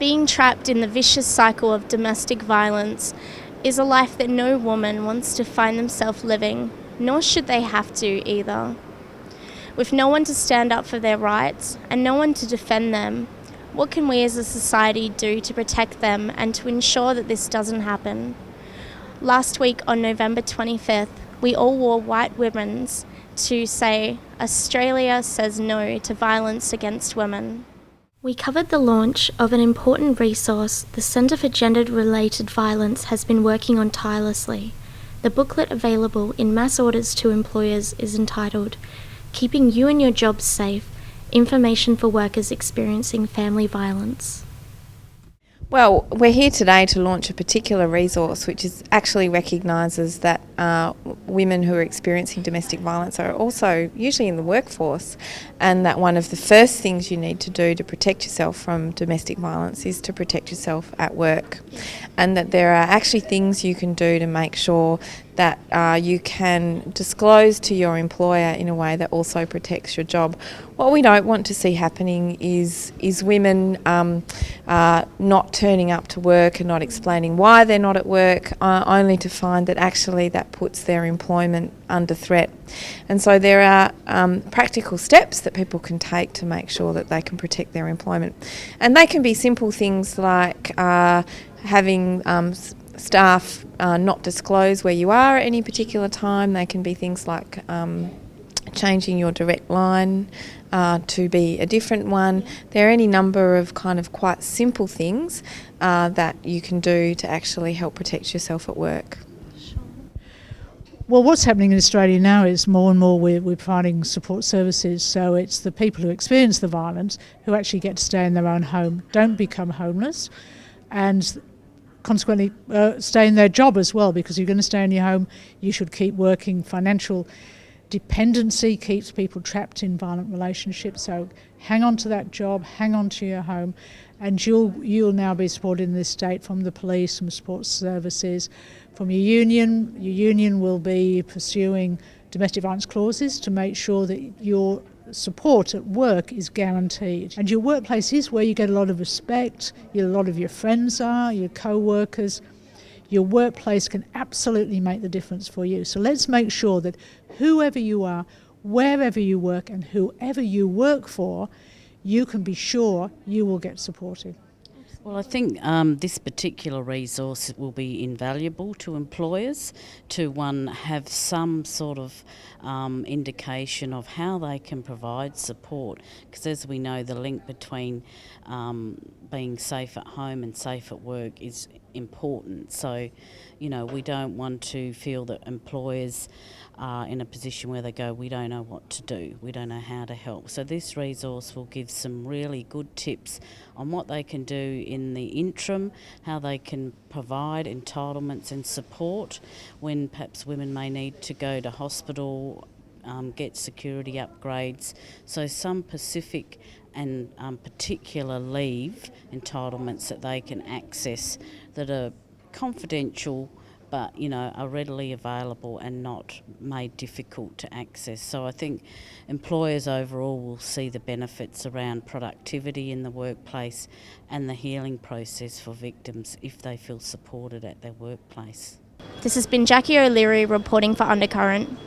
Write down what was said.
Being trapped in the vicious cycle of domestic violence is a life that no woman wants to find themselves living, nor should they have to either. With no one to stand up for their rights and no one to defend them, what can we as a society do to protect them and to ensure that this doesn't happen? Last week on November 25th, we all wore white ribbons to say Australia says no to violence against women. We covered the launch of an important resource the Centre for Gender-Related Violence has been working on tirelessly. The booklet available in mass orders to employers is entitled Keeping You and Your Jobs Safe, Information for Workers Experiencing Family Violence. Well, we're here today to launch a particular resource which is actually recognises that women who are experiencing domestic violence are also usually in the workforce, and that one of the first things you need to do to protect yourself from domestic violence is to protect yourself at work, and that there are actually things you can do to make sure that you can disclose to your employer in a way that also protects your job. What we don't want to see happening is women not turning up to work and not explaining why they're not at work, only to find that actually that puts their employment under threat. And so there are practical steps that people can take to make sure that they can protect their employment. And they can be simple things like having staff not disclose where you are at any particular time. They can be things like changing your direct line to be a different one. There are any number of kind of quite simple things that you can do to actually help protect yourself at work. Well, what's happening in Australia now is more and more we're providing support services, so it's the people who experience the violence who actually get to stay in their own home, don't become homeless, and consequently stay in their job as well, because you're going to stay in your home, you should keep working. Financial dependency keeps people trapped in violent relationships, so hang on to that job, hang on to your home, and you'll now be supported in this state from the police, from support services, from your union. Your union will be pursuing domestic violence clauses to make sure that your support at work is guaranteed. And your workplace is where you get a lot of respect, a lot of your friends are, your co-workers. Your workplace can absolutely make the difference for you. So let's make sure that whoever you are, wherever you work and whoever you work for, you can be sure you will get supported. Well, I think this particular resource will be invaluable to employers to have some sort of indication of how they can provide support, because as we know, the link between being safe at home and safe at work is important. So, we don't want to feel that employers are in a position where they go, we don't know what to do, we don't know how to help. So this resource will give some really good tips on what they can do in the interim, how they can provide entitlements and support when perhaps women may need to go to hospital, get security upgrades. So some specific and particular leave entitlements that they can access that are confidential but are readily available and not made difficult to access. So I think employers overall will see the benefits around productivity in the workplace and the healing process for victims if they feel supported at their workplace. This has been Jackie O'Leary reporting for Undercurrent.